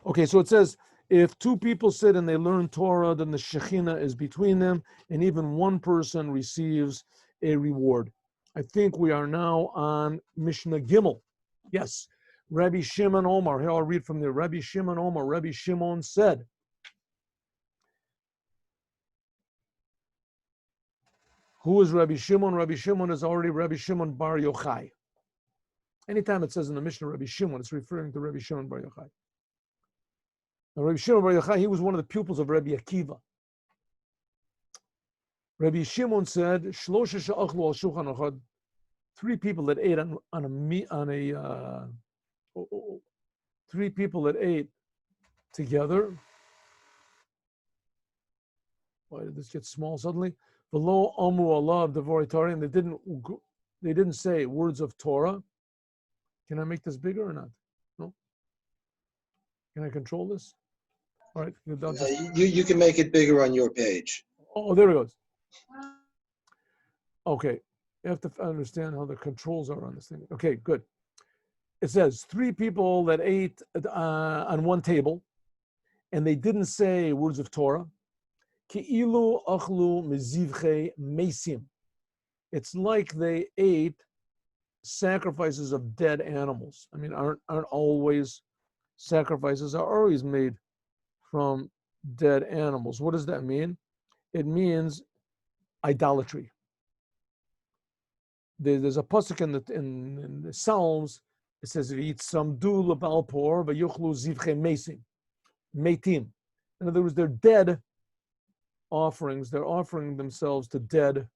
Okay, so it says, if two people sit and they learn Torah, then the Shekhinah is between them, and even one person receives a reward. I think we are now on Mishnah Gimel. Yes, Rabbi Shimon Omer. Here I'll read from there. Rabbi Shimon Omer. Rabbi Shimon said, who is Rabbi Shimon? Rabbi Shimon is already Rabbi Shimon Bar Yochai. Anytime it says in the Mishnah Rabbi Shimon, it's referring to Rabbi Shimon Bar Yochai. Now, Rabbi Shimon Bar Yochai, he was one of the pupils of Rabbi Akiva. Rabbi Shimon said, "Shlosha she'achlu al shulchan echad." Three people that ate three people that ate together. Why did this get small suddenly? Below Amu Allah of Devorei Torah, and they didn't say words of Torah. Can I make this bigger or not? No. Can I control this? All right. You can make it bigger on your page. Oh, there it goes. Okay. You have to understand how the controls are on this thing. Okay, good. It says three people that ate on one table, and they didn't say words of Torah. Ki'ilu achlu mezivchei mesim. It's like they ate sacrifices of dead animals. I mean, aren't always sacrifices are always made from dead animals. What does that mean? It means idolatry. There's a pasuk in the Psalms. It says, "Eat some du lebalpor, but yuchlu zivchei mesim, metim." In other words, they're dead offerings. They're offering themselves to dead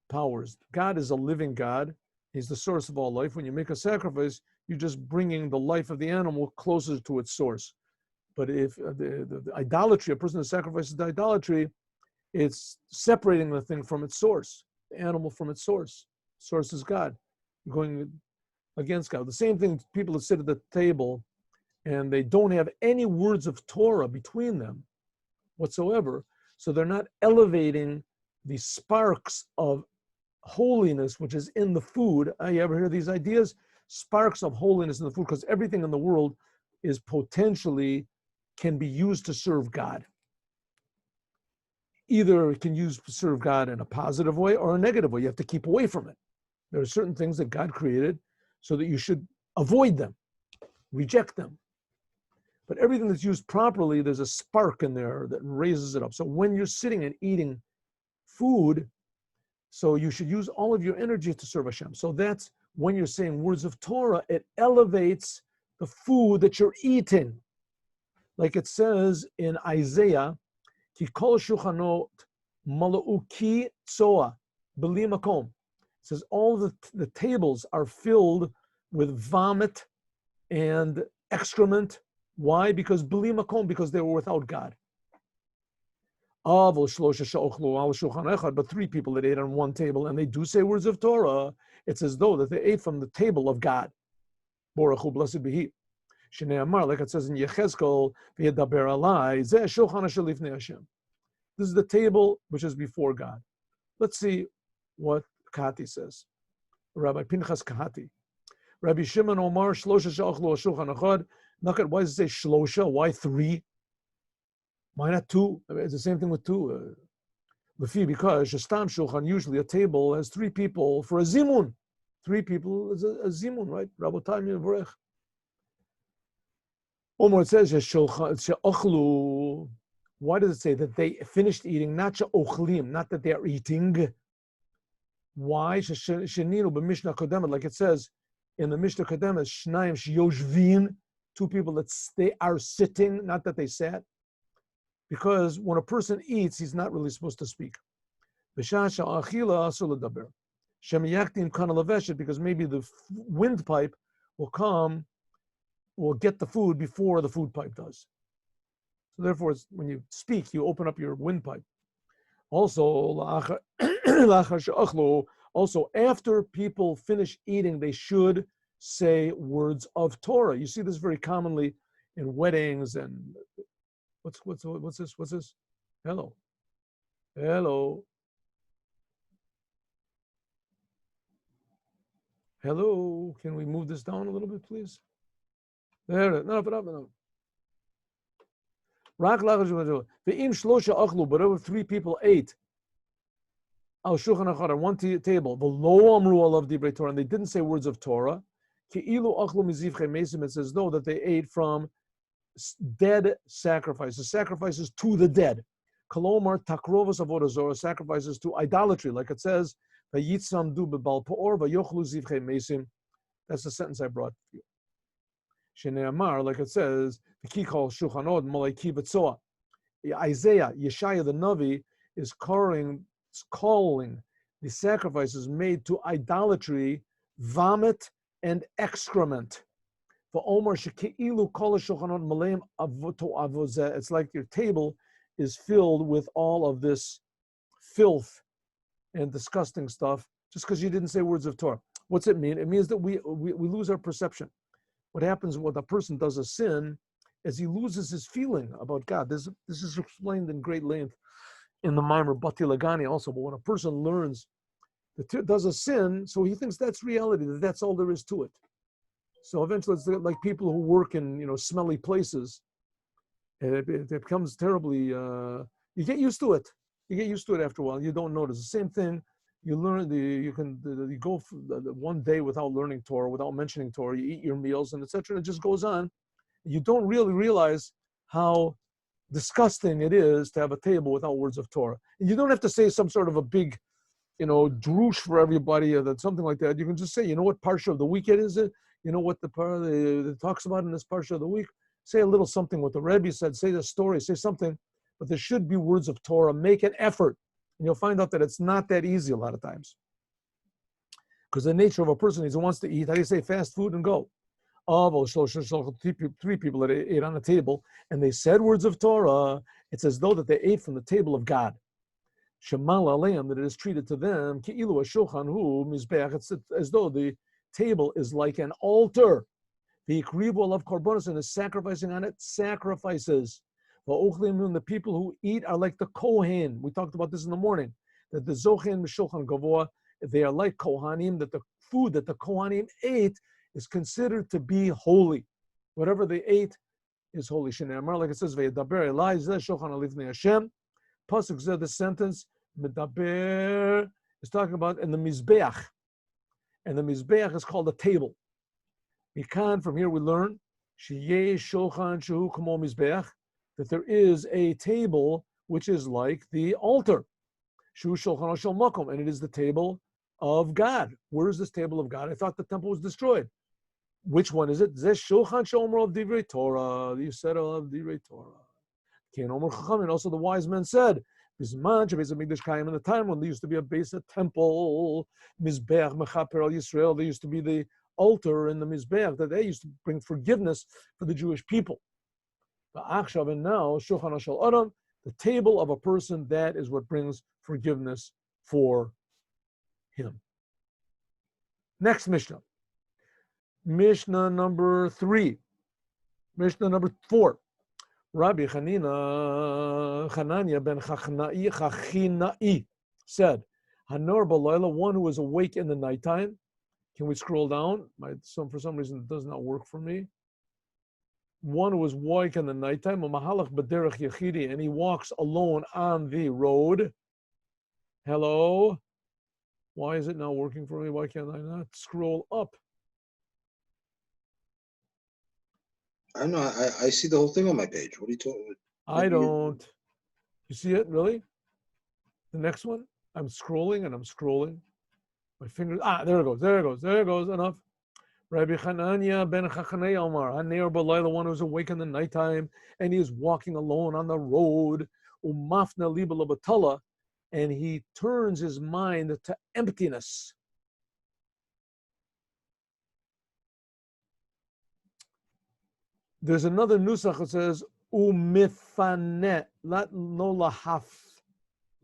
powers. God is a living God. He's the source of all life. When you make a sacrifice, you're just bringing the life of the animal closer to its source. But if the idolatry, a person that sacrifices the idolatry, it's separating the thing from its source, the animal from its source. Source is God, going against God. The same thing, people that sit at the table and they don't have any words of Torah between them whatsoever, so they're not elevating the sparks of holiness which is in the food. You ever hear these ideas? Sparks of holiness in the food, because everything in the world is potentially can be used to serve God. Either it can use to serve God in a positive way or a negative way. You have to keep away from it. There are certain things that God created so that you should avoid them, reject them. But everything that's used properly, there's a spark in there that raises it up. So when you're sitting and eating food, so you should use all of your energy to serve Hashem. So that's when you're saying words of Torah, it elevates the food that you're eating. Like it says in Isaiah, Ki kol shulchanot mala'u ki tzoa b'li makom. It says all the tables are filled with vomit and excrement. Why? Because b'li makom, because they were without God. But three people that ate on one table and they do say words of Torah, it's as though that they ate from the table of God. Baruch Hu, blessed be He. Shnei Amar, like it says in Yechezkel, v'yedaber alai, zeh shulchan asher lifnei Hashem. This is the table which is before God. Let's see what Kahati says. Rabbi Pinchas Kahati. Rabbi Shimon Omar, shlosha she'achlu shulchan echad. Why does it say shlosha? Why three? Why not two? I mean, it's the same thing with two. Because Shestam Shulchan, usually a table has three people for a zimun. Three people is a zimun, right? Rabotai Mivorech. Omar, it says she'achlu. Why does it say that they finished eating? Not she'ochlim, not that they are eating. Why? Sheninu b'Mishnah Kodemet, like it says in the Mishnah Kodemet, Shnayim she'yoshvin, two people that they are sitting, not that they sat. Because when a person eats, he's not really supposed to speak. Because maybe the windpipe will get the food before the food pipe does. So therefore, when you speak, you open up your windpipe. Also, after people finish eating, they should say words of Torah. You see this very commonly in weddings and what's this? What's this? Hello. Hello. Hello. Can we move this down a little bit, please? There. No. But if 3 people ate al shulchan echad on one table, v'lo amru alav divrei Torah, and they didn't say words of Torah, ki'ilu achlu mizivchei mesim, it says no, that they ate from dead sacrifices to the dead. Kolomar takrovos avodah zorah, sacrifices to idolatry, like it says, vayitzamdu bebal peor vayochlu zivchei mesim. That's the sentence I brought to you. Sheneamar, like it says, v'kikol shulchanod malaiki v'tzoa. Isaiah, Yeshaya the Navi, is calling the sacrifices made to idolatry vomit and excrement. It's like your table is filled with all of this filth and disgusting stuff just because you didn't say words of Torah. What's it mean? It means that we lose our perception. What happens when a person does a sin is he loses his feeling about God. This is explained in great length in the Maimer Bati Lagani also. But when a person learns that does a sin, so he thinks that's reality, that's all there is to it. So eventually it's like people who work in smelly places. It becomes terribly, you get used to it. You get used to it after a while. You don't notice. The same thing, you learn, you go one day without learning Torah, without mentioning Torah, you eat your meals and etc. It just goes on. You don't really realize how disgusting it is to have a table without words of Torah. And you don't have to say some sort of a big, drush for everybody or something like that. You can just say, what parsha of the week it is. What the parsha it talks about in this parsha of the week. Say a little something what the Rebbe said. Say the story. Say something. But there should be words of Torah. Make an effort. And you'll find out that it's not that easy a lot of times. Because the nature of a person is he wants to eat. How do you say fast food and go? 3 people that ate on the table, and they said words of Torah. It's as though that they ate from the table of God. Shemal aleim, that it is treated to them. Ki'ilu hashulchan hu mizbeach. It's as though the table is like an altar. The ikribu alav korbanos, and is sacrificing on it sacrifices. The people who eat are like the kohen. We talked about this in the morning. That the zochen mishulchan gavoa, they are like kohanim. That the food that the kohanim ate is considered to be holy. Whatever they ate is holy. Shneimar, like it says, ve'yadaber elai zeh shulchan alifnei Hashem. Pasuk zeh, the sentence medaber is talking about in the mizbeach, and the mizbeach is called a table. From here we learn sheyeh shulchan shehu kamo mizbeach, that there is a table which is like the altar. Shehu shulchan shel makom, and it is the table of God. Where is this table of God? I thought the temple was destroyed. Which one is it? Zeh shulchan she'omer of divrei Torah. You said of divrei Torah. Kein omer chachamim. Also the wise men said, Bisman shebeis hamikdash kayim, in the time when there used to be a base, a temple, mizbeach mechaper al Yisrael, there used to be the altar in the mizbeach that they used to bring forgiveness for the Jewish people. And now shulchan shel adam, the table of a person, that is what brings forgiveness for him. Next Mishnah. Mishnah number 3. Mishnah number 4. Rabbi Hanania ben Chachinai said, Hanor Balayla, one who is awake in the nighttime. Can we scroll down? For some reason it does not work for me. One who is awake in the nighttime, and he walks alone on the road. Hello? Why is it not working for me? Why can't I not scroll up? I don't know. I see the whole thing on my page. What are you talking about? I don't. You see it, really? The next one? I'm scrolling and I'm scrolling. My fingers, there it goes, enough. Rabbi Hanania ben Chachanei Omar, Haner Balayla, one who's awake in the nighttime, and he is walking alone on the road, Umafna liba labatala, and he turns his mind to emptiness. There's another nusach that says umifane, no lahaf,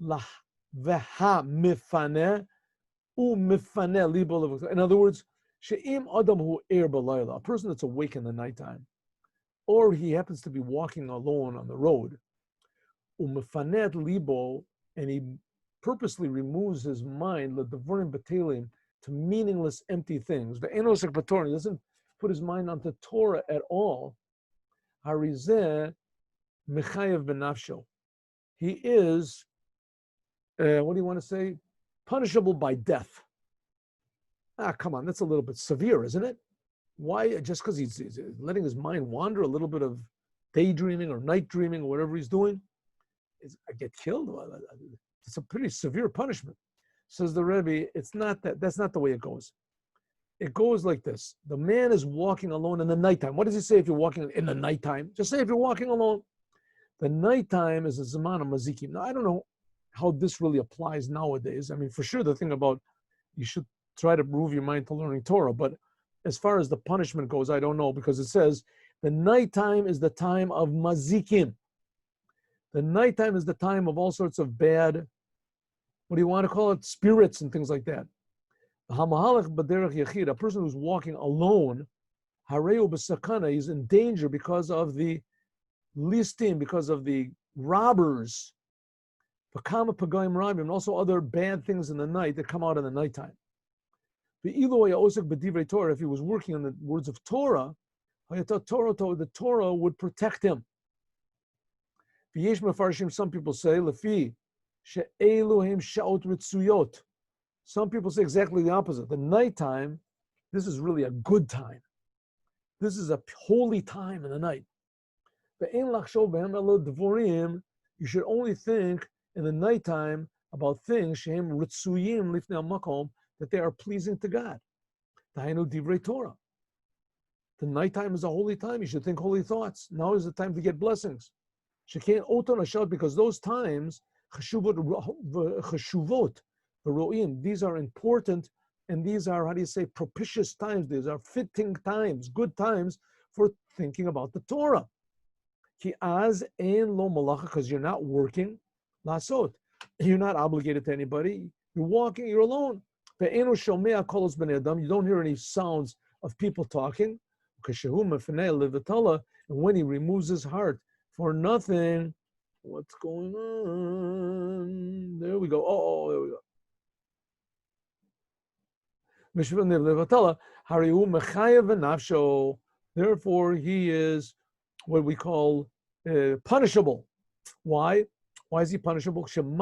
veha mifane, umifane liba labatala. In other words, she'im adam hu er balayla, a person that's awake in the nighttime, or he happens to be walking alone on the road, umifanet libo, and he purposely removes his mind, l'devarim batelim, to meaningless, empty things. The enosek b'torah, he doesn't put his mind onto Torah at all. Harizeh mechayev benafsho. He is, what do you want to say? Punishable by death. Come on, that's a little bit severe, isn't it? Why? Just because he's letting his mind wander, a little bit of daydreaming or night dreaming or whatever he's doing, I get killed? It's a pretty severe punishment. Says the Rebbe, it's not that. That's not the way it goes. It goes like this. The man is walking alone in the nighttime. What does he say if you're walking in the nighttime? Just say if you're walking alone. The nighttime is a zaman of mazikim. Now, I don't know how this really applies nowadays. I mean, for sure, the thing about you should try to move your mind to learning Torah. But as far as the punishment goes, I don't know, because it says the nighttime is the time of mazikim. The nighttime is the time of all sorts of bad, what do you want to call it? Spirits and things like that. A person who's walking alone, he's in danger because of the listim, because of the robbers, and also other bad things in the night that come out in the nighttime. If he was working on the words of Torah, the Torah would protect him. Some people say, some people say exactly the opposite. The nighttime, this is really a good time. This is a holy time in the night. You should only think in the nighttime about things that they are pleasing to God. The nighttime is a holy time. You should think holy thoughts. Now is the time to get blessings. Because those times, these are important, and these are, how do you say, propitious times. These are fitting times, good times for thinking about the Torah. Because you're not working, you're not obligated to anybody. You're walking, you're alone. You don't hear any sounds of people talking. And when he removes his heart for nothing, what's going on? There we go. Oh, there we go. Therefore, he is what we call punishable. Why? Why is he punishable? In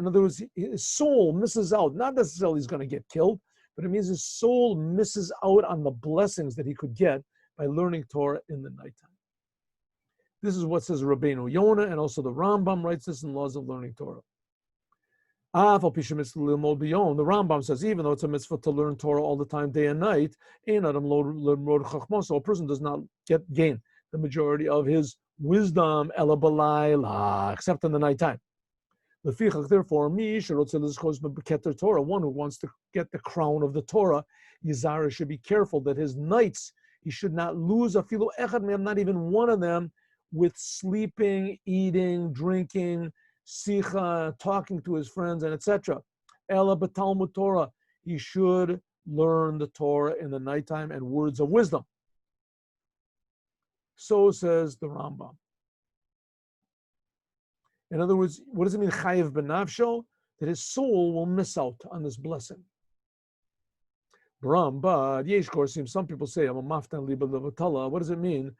other words, his soul misses out. Not necessarily he's going to get killed, but it means his soul misses out on the blessings that he could get by learning Torah in the nighttime. This is what says Rabbeinu Yonah, and also the Rambam writes this in Laws of Learning Torah. The Rambam says, even though it's a mitzvah to learn Torah all the time, day and night, so a person does not gain the majority of his wisdom, except in the nighttime. Therefore, one who wants to get the crown of the Torah, Yizara should be careful that his nights, he should not lose afilu echad me'am, not even one of them, with sleeping, eating, drinking, sicha, talking to his friends, and etc. Ela b'talmud Torah, he should learn the Torah in the nighttime and words of wisdom. So says the Rambam. In other words, what does it mean, chayiv benafsho? That his soul will miss out on this blessing. But yesh korsim, some people say, I'm a maftan liba levatala. What does it mean?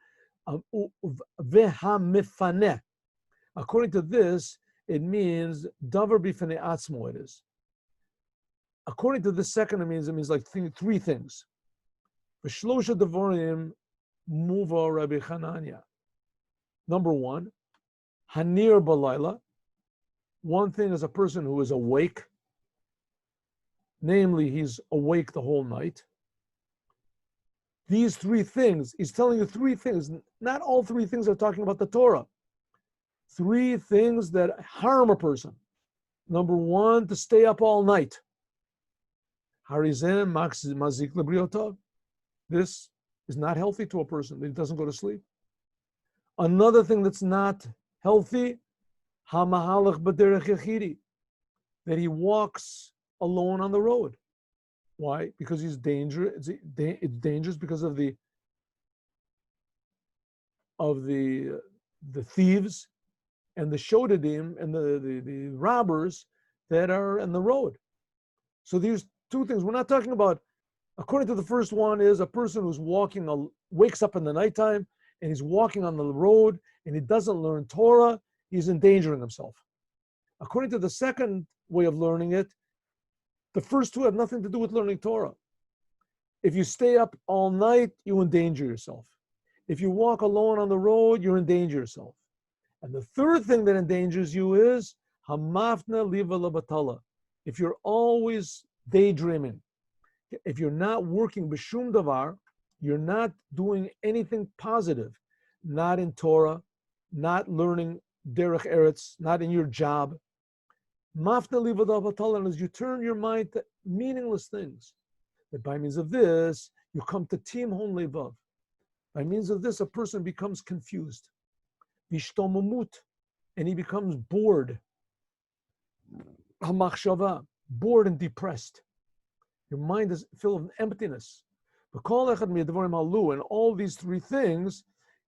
Veha. According to this, it means davar b'fanei atzmo. It is. According to the second, it means like three things. V'shlosha devarim muva Rabbi Hanania. Number one, hanir balayla. One thing is a person who is awake. Namely, he's awake the whole night. These three things, he's telling you three things. Not all three things are talking about the Torah. Three things that harm a person. Number one, to stay up all night. Harizen mazik lebriotov. This is not healthy to a person. He doesn't go to sleep. Another thing that's not healthy, hamahalach b'derech yachidi, that he walks alone on the road. Why? Because he's dangerous. It's dangerous because of the thieves and the shodadim and the robbers that are on the road. So these two things. We're not talking about According to the first one is a person who's wakes up in the nighttime and he's walking on the road and he doesn't learn Torah, he's endangering himself. According to the second way of learning it, the first two have nothing to do with learning Torah. If you stay up all night, you endanger yourself. If you walk alone on the road, you endanger yourself. And the third thing that endangers you is hamafna liva labatala. If you're always daydreaming, if you're not working b'shum davar, you're not doing anything positive, not in Torah, not learning derech eretz, not in your job. Mafna liva labatala is you turn your mind to meaningless things. That by means of this, you come to tim hon levav. By means of this, a person becomes confused. Vishtomamut, and he becomes bored. Hamachshava, bored and depressed. Your mind is filled with emptiness. And all these three things,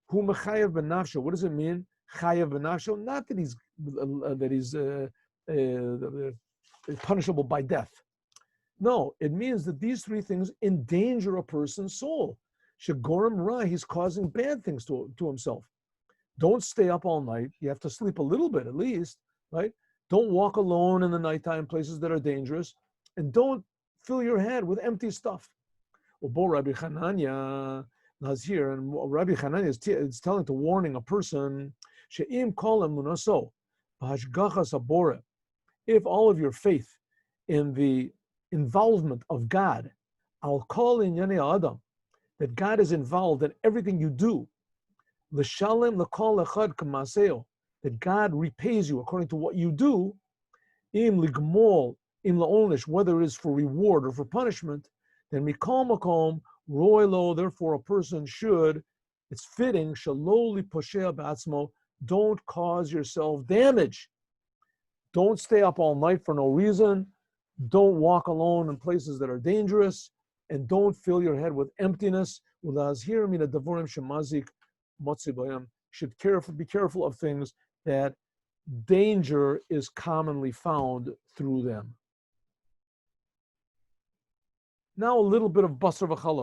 hu mechayev benafsho. What does it mean? Chayev benafsho. Not that he's punishable by death. No, it means that these three things endanger a person's soul. Shagorim ra, he's causing bad things to himself. Don't stay up all night. You have to sleep a little bit at least, right? Don't walk alone in the nighttime places that are dangerous. And don't fill your head with empty stuff. Well, Rabbi Hananya is here, and Rabbi Hananya is warning a person, she'im kol emunaso, b'hashgachas habore. If all of your faith in the involvement of God, I'll call in Yanei Adam, that God is involved in everything you do, l'shalem l'kol echad k'maseo, that God repays you according to what you do, im ligmol, im la'onish, whether it is for reward or for punishment, then mikol makom roy lo, therefore a person should, it's fitting, shaloli poshea b'atzmo, don't cause yourself damage. Don't stay up all night for no reason. Don't walk alone in places that are dangerous, and don't fill your head with emptiness. Should be careful of things that danger is commonly found through them. Now a little bit of basar v'challah.